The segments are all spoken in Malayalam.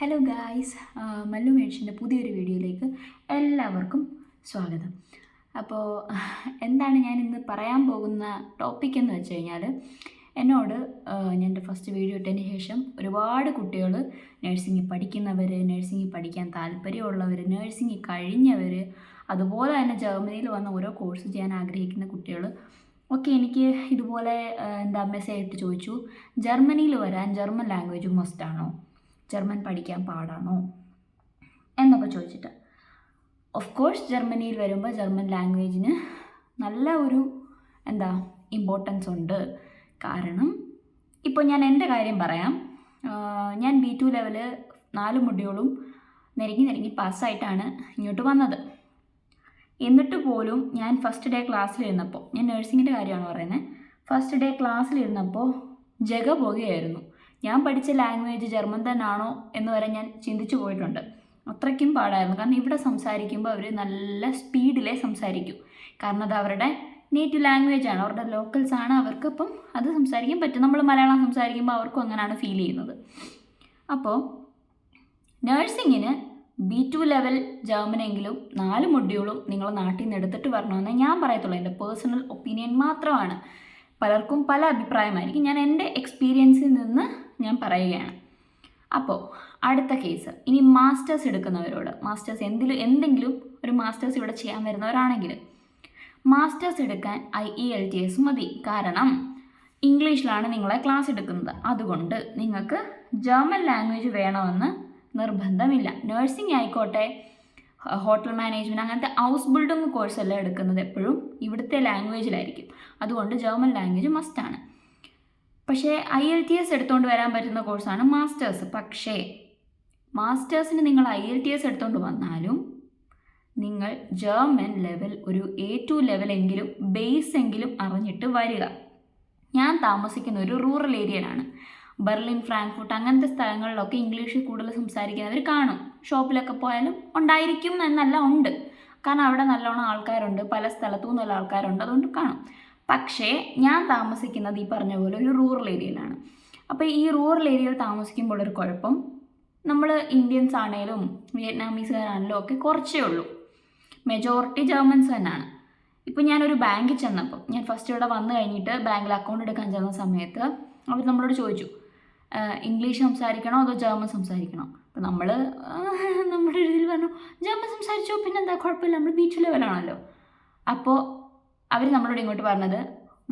ഹലോ ഗായ്സ്, മല്ലു മേഴ്സിൻ്റെ പുതിയൊരു വീഡിയോയിലേക്ക് എല്ലാവർക്കും സ്വാഗതം. അപ്പോൾ എന്താണ് ഞാൻ ഇന്ന് പറയാൻ പോകുന്ന ടോപ്പിക് എന്ന് വെച്ച് കഴിഞ്ഞാൽ, എന്നോട് ഞാൻ എൻ്റെ ഫസ്റ്റ് വീഡിയോ ഇട്ടതിന് ശേഷം ഒരുപാട് കുട്ടികൾ നഴ്സിംഗ് പഠിക്കുന്നവർ, നഴ്സിംഗ് പഠിക്കാൻ താല്പര്യമുള്ളവർ, നഴ്സിംഗ് കഴിഞ്ഞവർ, അതുപോലെ തന്നെ ജർമ്മനിയിൽ വന്ന് ഓരോ കോഴ്സ് ചെയ്യാൻ ആഗ്രഹിക്കുന്ന കുട്ടികൾ ഒക്കെ എനിക്ക് ഇതുപോലെ മെസ്സേജ് ഇട്ട് ചോദിച്ചു, ജർമ്മനിയിൽ വരാൻ ജർമ്മൻ ലാംഗ്വേജ് മസ്റ്റാണോ, ജർമ്മൻ പഠിക്കാൻ പാടാണോ എന്നൊക്കെ ചോദിച്ചിട്ട്. ഓഫ് കോഴ്സ് ജർമ്മനിയിൽ വരുമ്പോൾ ജർമ്മൻ ലാംഗ്വേജിന് നല്ല ഒരു ഇമ്പോർട്ടൻസ് ഉണ്ട്. കാരണം ഇപ്പോൾ ഞാൻ എൻ്റെ കാര്യം പറയാം. ഞാൻ B2 ലെവല് 4 മൊഡ്യൂളും നെരുങ്ങി പാസ്സായിട്ടാണ് ഇങ്ങോട്ട് വന്നത്. എന്നിട്ട് പോലും ഞാൻ ഫസ്റ്റ് ഡേ ക്ലാസ്സിലിരുന്നപ്പോൾ, ഞാൻ നഴ്സിങ്ങിൻ്റെ കാര്യമാണ് പറയുന്നത്, ഫസ്റ്റ് ഡേ ക്ലാസ്സിലിരുന്നപ്പോൾ ജഗ പോകുകയായിരുന്നു. ഞാൻ പഠിച്ച ലാംഗ്വേജ് ജർമ്മൻ തന്നെയാണോ എന്ന് വരെ ഞാൻ ചിന്തിച്ചു പോയിട്ടുണ്ട്. അത്രയ്ക്കും പാടായിരുന്നു. കാരണം ഇവിടെ സംസാരിക്കുമ്പോൾ അവർ നല്ല സ്പീഡിലേ സംസാരിക്കും. കാരണം അത് അവരുടെ നേറ്റീവ് ലാംഗ്വേജ് ആണ്, അവരുടെ ലോക്കൽസ് ആണ്, അവർക്കിപ്പം അത് സംസാരിക്കാൻ പറ്റും. നമ്മൾ മലയാളം സംസാരിക്കുമ്പോൾ അവർക്കും അങ്ങനെയാണ് ഫീൽ ചെയ്യുന്നത്. അപ്പോൾ നഴ്സിങ്ങിന് B2 ലെവൽ ജർമ്മനെങ്കിലും 4 മൊഡ്യൂളും നിങ്ങൾ നാട്ടിൽ നിന്ന് എടുത്തിട്ട് വരണമെന്ന് ഞാൻ പറയത്തുള്ളൂ. എൻ്റെ പേഴ്സണൽ ഒപ്പീനിയൻ മാത്രമാണ്. പലർക്കും പല അഭിപ്രായമായിരിക്കും. ഞാൻ എൻ്റെ എക്സ്പീരിയൻസിൽ നിന്ന് ഞാൻ പറയുകയാണ്. അപ്പോൾ അടുത്ത കേസ്, ഇനി മാസ്റ്റേഴ്സ് എടുക്കുന്നവരോട്, മാസ്റ്റേഴ്സ് എന്തെങ്കിലും ഒരു മാസ്റ്റേഴ്സ് ഇവിടെ ചെയ്യാൻ വരുന്നവരാണെങ്കിൽ മാസ്റ്റേഴ്സ് എടുക്കാൻ IELTS മതി. കാരണം ഇംഗ്ലീഷിലാണ് നിങ്ങളെ ക്ലാസ് എടുക്കുന്നത്. അതുകൊണ്ട് നിങ്ങൾക്ക് ജർമ്മൻ ലാംഗ്വേജ് വേണമെന്ന് നിർബന്ധമില്ല. നഴ്സിംഗ് ആയിക്കോട്ടെ, ഹോട്ടൽ മാനേജ്മെൻറ്റ്, അങ്ങനത്തെ ഹൗസ് ബിൽഡിംഗ് കോഴ്സ് എല്ലാം എടുക്കുന്നത് എപ്പോഴും ഇവിടുത്തെ ലാംഗ്വേജിലായിരിക്കും. അതുകൊണ്ട് ജർമ്മൻ ലാംഗ്വേജ് മസ്റ്റാണ്. പക്ഷേ IELTS എടുത്തുകൊണ്ട് വരാൻ പറ്റുന്ന കോഴ്സാണ് മാസ്റ്റേഴ്സ്. പക്ഷേ മാസ്റ്റേഴ്സിന് നിങ്ങൾ IELTS എടുത്തുകൊണ്ട് വന്നാലും നിങ്ങൾ ജർമ്മൻ ലെവൽ ഒരു A2 ലെവലെങ്കിലും ബേസ് എങ്കിലും അറിഞ്ഞിട്ട് വരിക. ഞാൻ താമസിക്കുന്ന ഒരു റൂറൽ ഏരിയയിലാണ്. ബെർലിൻ, ഫ്രാങ്ക്ഫർട്ട് അങ്ങനത്തെ സ്ഥലങ്ങളിലൊക്കെ ഇംഗ്ലീഷ് കൂടുതൽ സംസാരിക്കുന്നവർ കാണും. ഷോപ്പിലൊക്കെ പോയാലും ഉണ്ടായിരിക്കും എന്നല്ല, ഉണ്ട്. കാരണം അവിടെ നല്ലോണം ആൾക്കാരുണ്ട്, പല സ്ഥലത്തു നിന്നുള്ള ആൾക്കാരുണ്ട്, അതുകൊണ്ട് കാണും. പക്ഷേ ഞാൻ താമസിക്കുന്നത് ഈ പറഞ്ഞ പോലെ ഒരു റൂറൽ ഏരിയയിലാണ്. അപ്പോൾ ഈ റൂറൽ ഏരിയയിൽ താമസിക്കുമ്പോൾ ഒരു കുഴപ്പം, നമ്മൾ ഇന്ത്യൻസ് ആണെങ്കിലും വിയറ്റ്നാമീസുകാരാണെങ്കിലും ഒക്കെ കുറച്ചേ ഉള്ളൂ. മെജോറിറ്റി ജർമ്മൻസ് തന്നെയാണ്. ഇപ്പോൾ ഞാനൊരു ബാങ്കിൽ ചെന്നപ്പോൾ, ഞാൻ ഫസ്റ്റ് ഇവിടെ വന്നു കഴിഞ്ഞിട്ട് ബാങ്കിൽ അക്കൗണ്ട് എടുക്കാൻ ചെന്ന സമയത്ത് അവർ നമ്മളോട് ചോദിച്ചു, ഇംഗ്ലീഷ് സംസാരിക്കണോ അതോ ജർമ്മൻ സംസാരിക്കണോ? അപ്പോൾ നമ്മൾ നമ്മുടെ രീതിയിൽ പറഞ്ഞു, ജർമ്മൻ സംസാരിച്ചോ, പിന്നെന്താ, കുഴപ്പമില്ല, നമ്മൾ B2 ലെവലാണല്ലോ. അപ്പോൾ അവർ നമ്മളോട് ഇങ്ങോട്ട് പറഞ്ഞത്,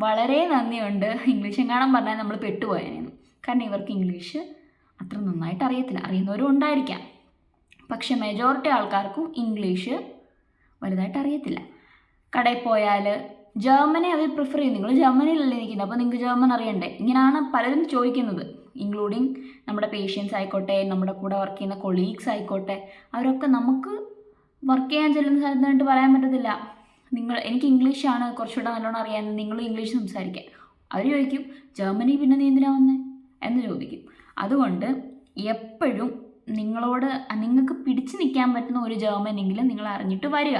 വളരെ നന്ദിയുണ്ട്, ഇംഗ്ലീഷ് എങ്ങാനും പറഞ്ഞാൽ നമ്മൾ പെട്ടുപോയേനെന്ന്. കാരണം ഇവർക്ക് ഇംഗ്ലീഷ് അത്ര നന്നായിട്ട് അറിയത്തില്ല. അറിയുന്നവരും ഉണ്ടായിരിക്കാം, പക്ഷേ മെജോറിറ്റി ആൾക്കാർക്കും ഇംഗ്ലീഷ് വലുതായിട്ട് അറിയത്തില്ല. കടയിൽ പോയാൽ ജർമ്മനെ അവർ പ്രിഫർ ചെയ്യും. നിങ്ങൾ ജർമ്മനിയിലല്ലേ നിൽക്കുന്നത്, അപ്പോൾ നിങ്ങൾക്ക് ജർമ്മൻ അറിയണ്ടേ? ഇങ്ങനെയാണ് പലരും ചോദിക്കുന്നത്. ഇൻക്ലൂഡിങ് നമ്മുടെ പേഷ്യൻസ് ആയിക്കോട്ടെ, നമ്മുടെ കൂടെ വർക്ക് ചെയ്യുന്ന കൊളീഗ്സ് ആയിക്കോട്ടെ, അവരൊക്കെ നമുക്ക് വർക്ക് ചെയ്യാൻ ചെല്ലുന്ന സ്ഥലത്തായിട്ട് പറയാൻ പറ്റത്തില്ല, എനിക്ക് ഇംഗ്ലീഷാണ് കുറച്ചുകൂടെ നല്ലോണം അറിയാൻ, നിങ്ങൾ ഇംഗ്ലീഷ് സംസാരിക്കാൻ. അവർ ചോദിക്കും, ജർമ്മനി പിന്നെ നീ എന്തിനാ വന്നേ എന്ന് ചോദിക്കും. അതുകൊണ്ട് എപ്പോഴും നിങ്ങൾക്ക് പിടിച്ചു നിൽക്കാൻ പറ്റുന്ന ഒരു ജർമ്മനെങ്കിലും നിങ്ങൾ അറിഞ്ഞിട്ട് വരിക.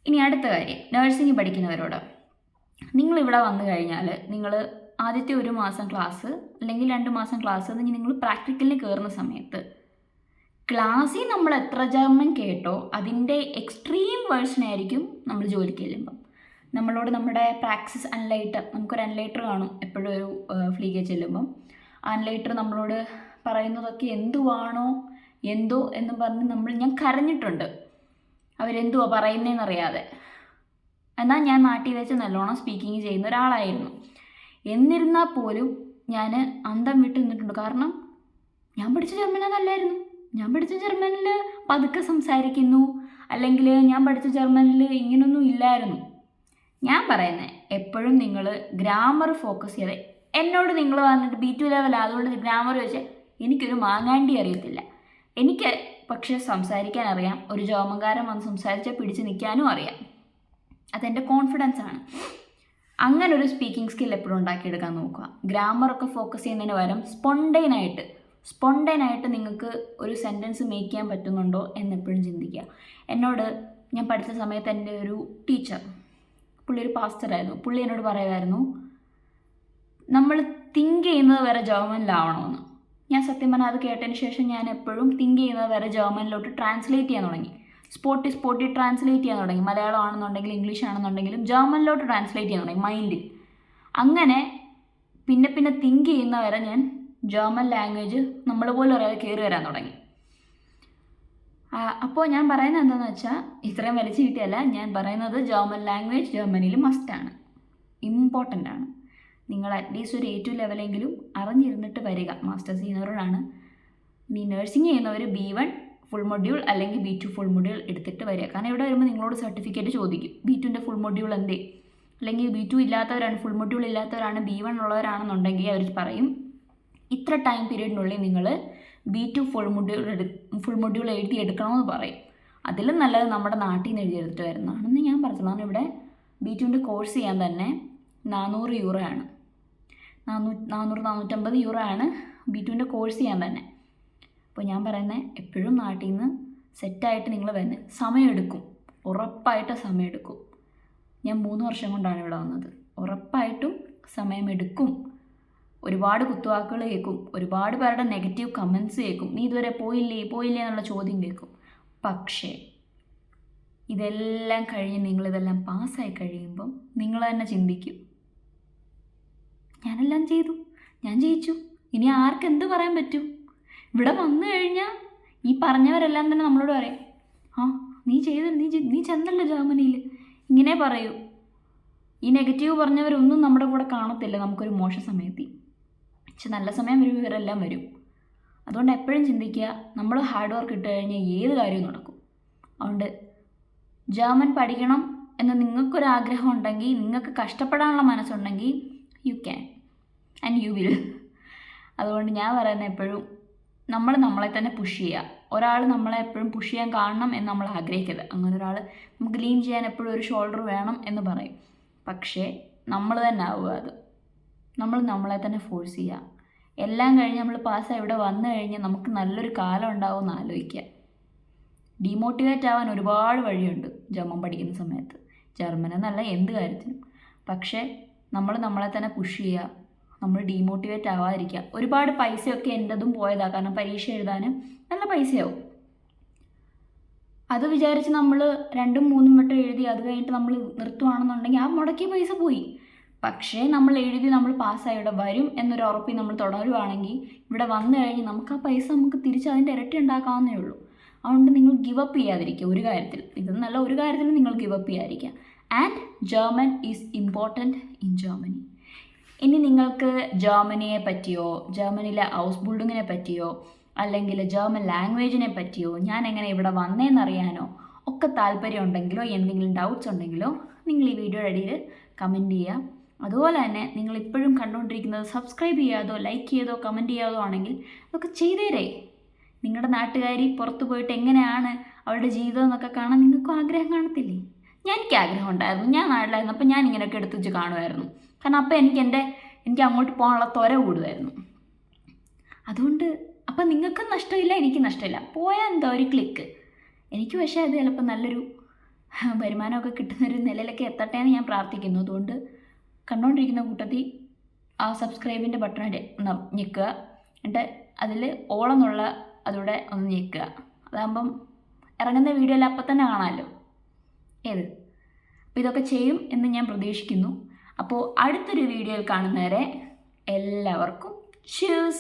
ഇനി അടുത്ത കാര്യം, നഴ്സിംഗ് പഠിക്കുന്നവരോട്, നിങ്ങളിവിടെ വന്നു കഴിഞ്ഞാൽ നിങ്ങൾ ആദ്യത്തെ 1 മാസം ക്ലാസ് അല്ലെങ്കിൽ 2 മാസം ക്ലാസ് അല്ലെങ്കിൽ നിങ്ങൾ പ്രാക്ടിക്കലിന് കയറുന്ന സമയത്ത് ക്ലാസ്സിൽ നമ്മൾ എത്ര ജർമ്മൻ കേട്ടോ അതിൻ്റെ എക്സ്ട്രീം വേർഷനായിരിക്കും നമ്മൾ ജോലിക്ക് ചെല്ലുമ്പം. നമ്മളോട് നമ്മുടെ പ്രാക്ടീസ് അൺലൈറ്റർ, നമുക്കൊരു അൺലൈറ്റർ കാണും എപ്പോഴും ഒരു ഫ്ലീഗേജ് ചെല്ലുമ്പം. അൺലൈറ്റർ നമ്മളോട് പറയുന്നതൊക്കെ എന്തുവാണോ എന്തോ എന്ന് പറഞ്ഞ് ഞാൻ കരഞ്ഞിട്ടുണ്ട്, അവരെന്തുവാ പറയുന്നതെന്നറിയാതെ. എന്നാൽ ഞാൻ നാട്ടിൽ വെച്ച് നല്ലോണം സ്പീക്കിങ് ചെയ്യുന്ന ഒരാളായിരുന്നു. എന്നിരുന്നാൽ പോലും ഞാൻ അന്തം വിട്ട് നിന്നിട്ടുണ്ട്. കാരണം ഞാൻ പഠിച്ച ജർമ്മൻ അതല്ലായിരുന്നു. ഞാൻ പഠിച്ച ജർമ്മനിൽ പതുക്കെ സംസാരിക്കുന്നു, അല്ലെങ്കിൽ ഞാൻ പഠിച്ച ജർമ്മനിൽ ഇങ്ങനൊന്നും ഇല്ലായിരുന്നു. ഞാൻ പറയുന്നത്, എപ്പോഴും നിങ്ങൾ ഗ്രാമർ ഫോക്കസ് ചെയ്തേ. എന്നോട് നിങ്ങൾ വന്നിട്ട് B2 ലെവൽ അതുകൊണ്ട് ഗ്രാമർ ചോദിച്ചാൽ എനിക്കൊരു മാങ്ങാണ്ടി അറിയത്തില്ല. എനിക്ക് പക്ഷേ സംസാരിക്കാൻ അറിയാം. ഒരു ജർമ്മൻകാരൻ വന്ന് സംസാരിച്ചാൽ പിടിച്ച് നിൽക്കാനും അറിയാം. അതെൻ്റെ കോൺഫിഡൻസ് ആണ്. അങ്ങനെ ഒരു സ്പീക്കിംഗ് സ്കിൽ എപ്പോഴും ഉണ്ടാക്കിയെടുക്കാൻ നോക്കുക. ഗ്രാമറൊക്കെ ഫോക്കസ് ചെയ്യുന്നതിന് പകരം സ്പോണ്ടൈനായിട്ട് നിങ്ങൾക്ക് ഒരു സെൻറ്റൻസ് മേക്ക് ചെയ്യാൻ പറ്റുന്നുണ്ടോ എന്നെപ്പോഴും ചിന്തിക്കുക. എന്നോട് ഞാൻ പഠിച്ച സമയത്ത് എൻ്റെ ഒരു ടീച്ചർ, പുള്ളി ഒരു പാസ്റ്ററായിരുന്നു, പുള്ളി എന്നോട് പറയുമായിരുന്നു, നമ്മൾ തിങ്ക് ചെയ്യുന്നത് വരെ ജർമ്മനിലാവണമെന്ന്. ഞാൻ സത്യം പറഞ്ഞാൽ അത് കേട്ടതിന് ശേഷം ഞാൻ എപ്പോഴും തിങ്ക് ചെയ്യുന്നത് വരെ ജർമ്മനിലോട്ട് ട്രാൻസ്ലേറ്റ് ചെയ്യാൻ തുടങ്ങി. സ്പോട്ടി ട്രാൻസ്ലേറ്റ് ചെയ്യാൻ തുടങ്ങി. മലയാളം ആണെന്നുണ്ടെങ്കിലും ഇംഗ്ലീഷ് ആണെന്നുണ്ടെങ്കിലും ജർമ്മനിലോട്ട് ട്രാൻസ്ലേറ്റ് ചെയ്യാൻ തുടങ്ങി മൈൻഡിൽ. അങ്ങനെ പിന്നെ തിങ്ക് ചെയ്യുന്ന വരെ ഞാൻ ജർമ്മൻ ലാംഗ്വേജ് നമ്മൾ പോലും അറിയാതെ കയറി വരാൻ തുടങ്ങി. അപ്പോൾ ഞാൻ പറയുന്നത് എന്താണെന്ന് വെച്ചാൽ, ഇത്രയും വലിച്ചു കിട്ടിയല്ല ഞാൻ പറയുന്നത്, ജർമ്മൻ ലാംഗ്വേജ് ജർമ്മനിയിൽ മസ്റ്റാണ്, ഇമ്പോർട്ടൻ്റ് ആണ്. നിങ്ങൾ അറ്റ്ലീസ്റ്റ് ഒരു A2 ലെവലെങ്കിലും അറിഞ്ഞിരുന്നിട്ട് വരിക. മാസ്റ്റേഴ്സ് ചെയ്യുന്നവരോടാണ്. നീ നഴ്സിംഗ് ചെയ്യുന്നവർ B1 ഫുൾ മൊഡ്യൂൾ അല്ലെങ്കിൽ B2 ഫുൾ മൊഡ്യൂൾ എടുത്തിട്ട് വരിക. കാരണം ഇവിടെ വരുമ്പോൾ നിങ്ങളോട് സർട്ടിഫിക്കറ്റ് ചോദിക്കും. B2ൻ്റെ ഫുൾ മൊഡ്യൂൾ എന്തേ, അല്ലെങ്കിൽ B2 ഇല്ലാത്തവരാണ്, ഫുൾ മൊഡ്യൂൾ ഇല്ലാത്തവരാണ്, B1 ഉള്ളവരാണെന്നുണ്ടെങ്കിൽ അവർ പറയും ഇത്ര ടൈം പീരീഡിനുള്ളിൽ നിങ്ങൾ B2 ഫുൾ മൊഡ്യൂൾ എഴുതി എടുക്കണമെന്ന് പറയും. അതിലും നല്ലത് നമ്മുടെ നാട്ടിൽ നിന്ന് എഴുതിയെടുത്തിട്ട് വരുന്നതാണെന്ന് ഞാൻ പറഞ്ഞതാണ്. ഇവിടെ B2ൻ്റെ കോഴ്സ് ചെയ്യാൻ തന്നെ 400 യൂറോ ആണ്. 400-450 യൂറോ ആണ് B2ൻ്റെ കോഴ്സ് ചെയ്യാൻ തന്നെ. അപ്പോൾ ഞാൻ പറയുന്നത് എപ്പോഴും നാട്ടിൽ നിന്ന് സെറ്റായിട്ട് നിങ്ങൾ വരുന്നത്. സമയമെടുക്കും, ഉറപ്പായിട്ട് സമയമെടുക്കും. ഞാൻ 3 വർഷം കൊണ്ടാണ് ഇവിടെ വന്നത്. ഉറപ്പായിട്ടും സമയമെടുക്കും. ഒരുപാട് കുത്തുവാക്കുകൾ കേൾക്കും, ഒരുപാട് പേരുടെ നെഗറ്റീവ് കമൻസ് കേൾക്കും, നീ ഇതുവരെ പോയില്ലേ എന്നുള്ള ചോദ്യം കേൾക്കും. പക്ഷേ ഇതെല്ലാം കഴിഞ്ഞ് നിങ്ങളിതെല്ലാം പാസ്സായി കഴിയുമ്പം നിങ്ങൾ തന്നെ ചിന്തിക്കും, ഞാനെല്ലാം ചെയ്തു, ഞാൻ ജയിച്ചു, ഇനി ആർക്ക് എന്ത് പറയാൻ പറ്റും? ഇവിടെ വന്നു കഴിഞ്ഞാൽ ഈ പറഞ്ഞവരെല്ലാം തന്നെ നമ്മളോട് പറയും, ആ നീ ചെന്നല്ലോ ജർമ്മനിയിൽ, ഇങ്ങനെ പറയൂ. ഈ നെഗറ്റീവ് പറഞ്ഞവരൊന്നും നമ്മുടെ കൂടെ കാണത്തില്ല നമുക്കൊരു മോശ സമയത്ത്. പക്ഷെ നല്ല സമയം വരും, ഇവരെല്ലാം വരും. അതുകൊണ്ട് എപ്പോഴും ചിന്തിക്കുക, നമ്മൾ ഹാർഡ് വർക്ക് ഇട്ട് കഴിഞ്ഞാൽ ഏത് കാര്യവും നടക്കും. അതുകൊണ്ട് ജർമ്മൻ പഠിക്കണം എന്ന് നിങ്ങൾക്കൊരാഗ്രഹം ഉണ്ടെങ്കിൽ, നിങ്ങൾക്ക് കഷ്ടപ്പെടാനുള്ള മനസ്സുണ്ടെങ്കിൽ you can and you will. അതുകൊണ്ട് ഞാൻ പറയുന്നത് എപ്പോഴും നമ്മളെ തന്നെ പുഷ് ചെയ്യുക. ഒരാൾ നമ്മളെ എപ്പോഴും പുഷ് ചെയ്യാൻ കാണണം എന്ന് നമ്മൾ ആഗ്രഹിക്കരുത്. അങ്ങനെ ഒരാൾ നമുക്ക് ലീൻ ചെയ്യാൻ എപ്പോഴും ഒരു ഷോൾഡർ വേണം എന്ന് പറയും. പക്ഷേ നമ്മൾ തന്നെ ആവുക അത്. നമ്മളെ തന്നെ ഫോഴ്സ് ചെയ്യുക. എല്ലാം കഴിഞ്ഞ് നമ്മൾ പാസ്സായി ഇവിടെ വന്നു കഴിഞ്ഞാൽ നമുക്ക് നല്ലൊരു കാലം ഉണ്ടാവുമെന്ന് ആലോചിക്കുക. ഡീമോട്ടിവേറ്റ് ആവാൻ ഒരുപാട് വഴിയുണ്ട് ജർമ്മൻ പഠിക്കുന്ന സമയത്ത്, ജർമ്മൻ എന്നല്ല എന്ത് കാര്യത്തിനും. പക്ഷേ നമ്മളെ തന്നെ പുഷ് ചെയ്യുക, നമ്മൾ ഡീമോട്ടിവേറ്റ് ആവാതിരിക്കുക. ഒരുപാട് പൈസയൊക്കെ എൻ്റെതും പോയതാണ്, കാരണം പരീക്ഷ എഴുതാൻ നല്ല പൈസയാവും. അത് വിചാരിച്ച് നമ്മൾ 2-3 വട്ടം എഴുതി അത് കഴിഞ്ഞിട്ട് നമ്മൾ നിർത്തുവാണെന്നുണ്ടെങ്കിൽ ആ മുടക്കിയ പൈസ പോയി. പക്ഷേ നമ്മൾ എഴുതി നമ്മൾ പാസ്സായി ഇവിടെ വരും എന്നൊരു ഉറപ്പിൽ നമ്മൾ തുടരുവാണെങ്കിൽ ഇവിടെ വന്നു കഴിഞ്ഞ് നമുക്ക് ആ പൈസ നമുക്ക് തിരിച്ച് അതിൻ്റെ ഇരട്ടി ഉണ്ടാക്കാവുന്നേ ഉള്ളൂ. അതുകൊണ്ട് നിങ്ങൾ ഗിവ് അപ്പ് ചെയ്യാതിരിക്കുക ഒരു കാര്യത്തിൽ. ഇതെന്നല്ല, ഒരു കാര്യത്തിൽ നിങ്ങൾ ഗിവ് അപ്പ് ചെയ്യാതിരിക്കുക. And German is important in Germany. ഇനി നിങ്ങൾക്ക് ജർമ്മനിയെ പറ്റിയോ, ജർമ്മനിയിലെ ഹൗസ് ബിൽഡിങ്ങിനെ പറ്റിയോ, അല്ലെങ്കിൽ ജർമ്മൻ ലാംഗ്വേജിനെ പറ്റിയോ, ഞാൻ എങ്ങനെ ഇവിടെ വന്നേന്നറിയാനോ ഒക്കെ താല്പര്യം ഉണ്ടെങ്കിലോ, എന്തെങ്കിലും ഡൗട്ട്സ് ഉണ്ടെങ്കിലോ നിങ്ങൾ ഈ വീഡിയോയുടെ അടിയിൽ കമൻറ്റ് ചെയ്യുക. അതുപോലെ തന്നെ നിങ്ങൾ ഇപ്പോഴും കണ്ടുകൊണ്ടിരിക്കുന്നത് സബ്സ്ക്രൈബ് ചെയ്യാതോ ലൈക്ക് ചെയ്തോ കമൻറ്റ് ചെയ്യാതോ ആണെങ്കിൽ അതൊക്കെ ചെയ്തേരേ. നിങ്ങളുടെ നാട്ടുകാരി പുറത്ത് പോയിട്ട് എങ്ങനെയാണ് അവരുടെ ജീവിതം എന്നൊക്കെ കാണാൻ നിങ്ങൾക്കും ആഗ്രഹം കാണത്തില്ലേ? എനിക്ക് ആഗ്രഹം ഉണ്ടായിരുന്നു. ഞാൻ നാട്ടിലായിരുന്നു അപ്പോൾ ഞാൻ ഇങ്ങനെയൊക്കെ എടുത്ത് വെച്ച് കാണുമായിരുന്നു. കാരണം അപ്പോൾ എനിക്ക് അങ്ങോട്ട് പോകാനുള്ള ത്വര കൂടുമായിരുന്നു. അതുകൊണ്ട് അപ്പം നിങ്ങൾക്കും നഷ്ടമില്ല, എനിക്കും നഷ്ടമില്ല. പോയാൽ എന്താ ഒരു ക്ലിക്ക്. എനിക്ക് പക്ഷേ അത് ചിലപ്പോൾ നല്ലൊരു വരുമാനമൊക്കെ കിട്ടുന്നൊരു നിലയിലൊക്കെ എത്തട്ടെ എന്ന് ഞാൻ പ്രാർത്ഥിക്കുന്നു. അതുകൊണ്ട് കണ്ടുകൊണ്ടിരിക്കുന്ന കൂട്ടത്തിൽ ആ സബ്സ്ക്രൈബിൻ്റെ ബട്ടൺ ഞെക്കുക, എന്നിട്ട് അതിൽ ഓളെന്നുള്ള അതൂടെ ഒന്ന് ഞെക്കുക. അതാകുമ്പം ഇറങ്ങുന്ന വീഡിയോ എല്ലാം അപ്പം തന്നെ കാണാമല്ലോ. അപ്പോൾ ഇതൊക്കെ ചെയ്യും എന്ന് ഞാൻ പ്രതീക്ഷിക്കുന്നു. അപ്പോൾ അടുത്തൊരു വീഡിയോയിൽ കാണുന്നവരെ എല്ലാവർക്കും cheers.